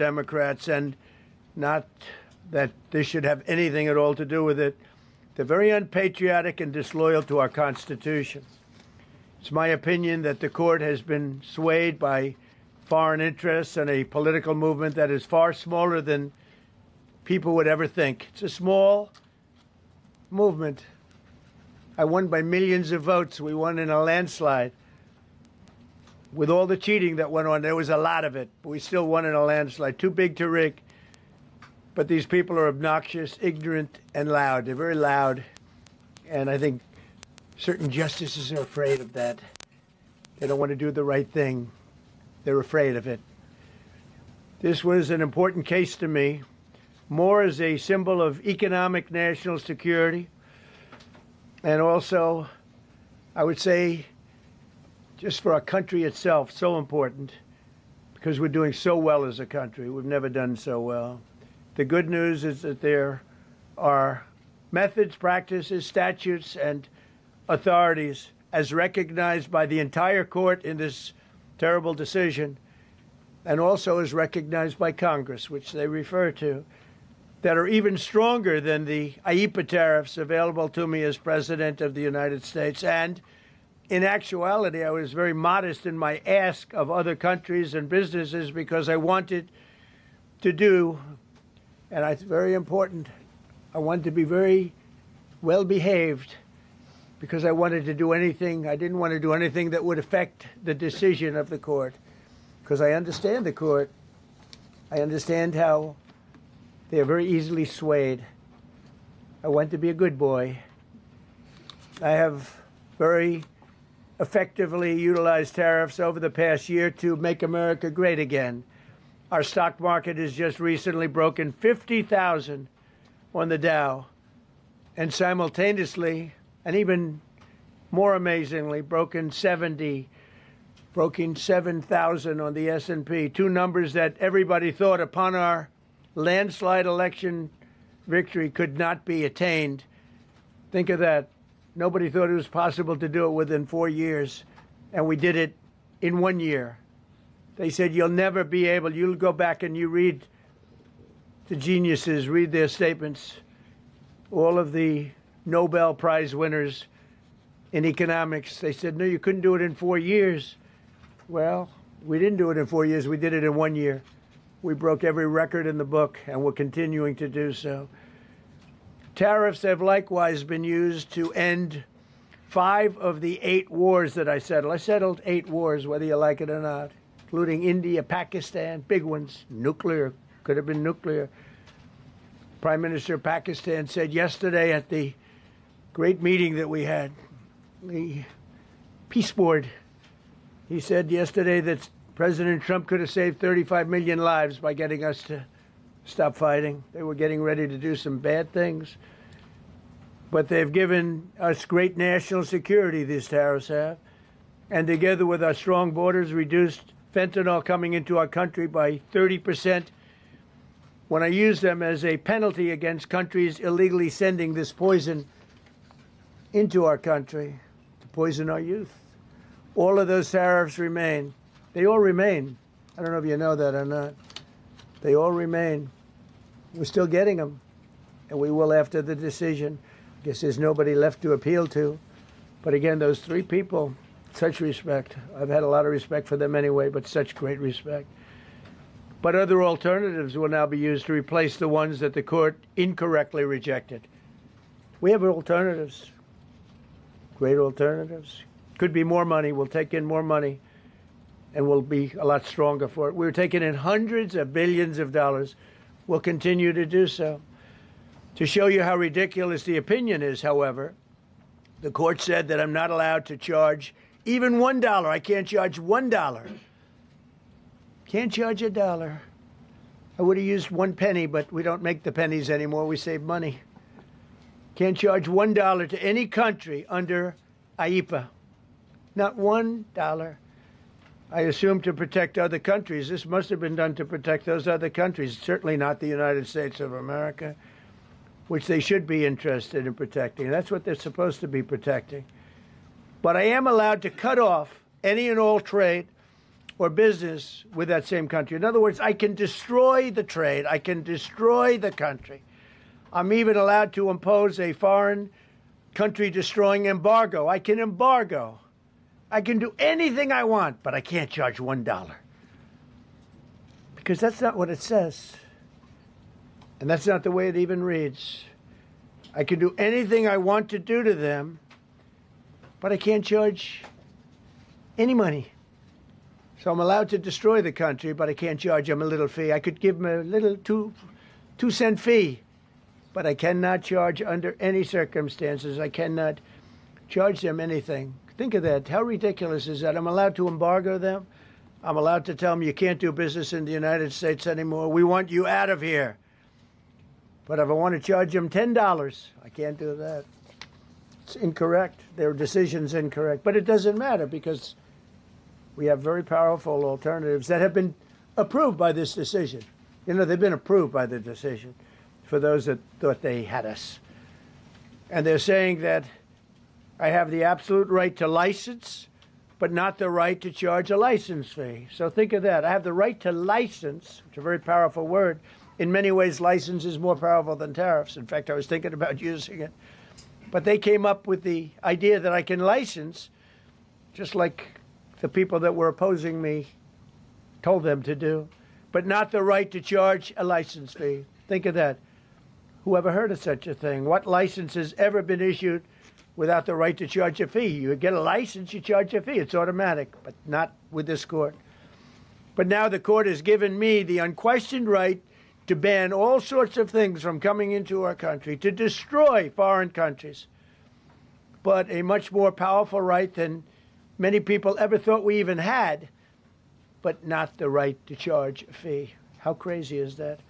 Democrats, and not that this should have anything at all to do with it. They're very unpatriotic and disloyal to our Constitution. It's my opinion that the court has been swayed by foreign interests and a political movement that is far smaller than people would ever think. It's a small movement. I won by millions of votes. We won in a landslide. With all the cheating that went on, there was a lot of it, but we still won in a landslide. Too big to rig. But these people are obnoxious, ignorant, and loud. They're very loud. And I think certain justices are afraid of that. They don't want to do the right thing. They're afraid of it. This was an important case to me, more as a symbol of economic national security. And also, I would say, just for our country itself, so important, because we're doing so well as a country. We've never done so well. The good news is that there are methods, practices, statutes, and authorities, as recognized by the entire court in this terrible decision, and also as recognized by Congress, which they refer to, that are even stronger than the IEEPA tariffs available to me as President of the United States. And in actuality, I was very modest in my ask of other countries and businesses because I wanted to do, and it's very important, I wanted to be very well behaved because I wanted to do anything, I didn't want to do anything that would affect the decision of the court, because I understand the court. I understand how they are very easily swayed. I want to be a good boy. I have very effectively utilized tariffs over the past year to make America great again. Our stock market has just recently broken 50,000 on the Dow, and simultaneously, and even more amazingly, broken 7,000 on the S&P, two numbers that everybody thought upon our landslide election victory could not be attained. Think of that. Nobody thought it was possible to do it within 4 years, and we did it in 1 year. They said, you'll never be able, you'll go back and you read the geniuses, read their statements, all of the Nobel Prize winners in economics. They said, no, you couldn't do it in 4 years. Well, we didn't do it in 4 years. We did it in 1 year. We broke every record in the book, and we're continuing to do so. Tariffs have likewise been used to end 5 of the 8 wars that I settled. I settled 8 wars, whether you like it or not, including India, Pakistan, big ones, nuclear, could have been nuclear. Prime Minister of Pakistan said yesterday at the great meeting that we had, the Peace Board, he said yesterday that President Trump could have saved 35 million lives by getting us to stop fighting. They were getting ready to do some bad things. But they've given us great national security, these tariffs have. And together with our strong borders, reduced fentanyl coming into our country by 30%. When I use them as a penalty against countries illegally sending this poison into our country to poison our youth. All of those tariffs remain. They all remain. I don't know if you know that or not. They all remain. We're still getting them, and we will after the decision. I guess there's nobody left to appeal to. But again, those 3 people, such respect. I've had a lot of respect for them anyway, but such great respect. But other alternatives will now be used to replace the ones that the court incorrectly rejected. We have alternatives, great alternatives. Could be more money. We'll take in more money, and we'll be a lot stronger for it. We're taking in hundreds of billions of dollars. We'll continue to do so. To show you how ridiculous the opinion is, however, the court said that I'm not allowed to charge even $1. I can't charge $1. Can't charge $1. I would have used 1 penny, but we don't make the pennies anymore. We save money. Can't charge $1 to any country under IEEPA. Not $1. I assume to protect other countries. This must have been done to protect those other countries, certainly not the United States of America, which they should be interested in protecting. That's what they're supposed to be protecting. But I am allowed to cut off any and all trade or business with that same country. In other words, I can destroy the trade. I can destroy the country. I'm even allowed to impose a foreign country destroying embargo. I can embargo. I can do anything I want, but I can't charge $1. Because that's not what it says. And that's not the way it even reads. I can do anything I want to do to them, but I can't charge any money. So I'm allowed to destroy the country, but I can't charge them a little fee. I could give them a little two-cent fee, but I cannot charge under any circumstances. I cannot charge them anything. Think of that. How ridiculous is that? I'm allowed to embargo them. I'm allowed to tell them you can't do business in the United States anymore. We want you out of here. But if I want to charge them $10, I can't do that. It's incorrect. Their decision's incorrect. But it doesn't matter because we have very powerful alternatives that have been approved by this decision. You know, they've been approved by the decision for those that thought they had us. And they're saying that I have the absolute right to license, but not the right to charge a license fee. So think of that. I have the right to license, which is a very powerful word. In many ways, license is more powerful than tariffs. In fact, I was thinking about using it. But they came up with the idea that I can license, just like the people that were opposing me told them to do, but not the right to charge a license fee. Think of that. Who ever heard of such a thing? What license has ever been issued without the right to charge a fee? You get a license, you charge a fee. It's automatic, but not with this court. But now the court has given me the unquestioned right to ban all sorts of things from coming into our country, to destroy foreign countries, but a much more powerful right than many people ever thought we even had, but not the right to charge a fee. How crazy is that?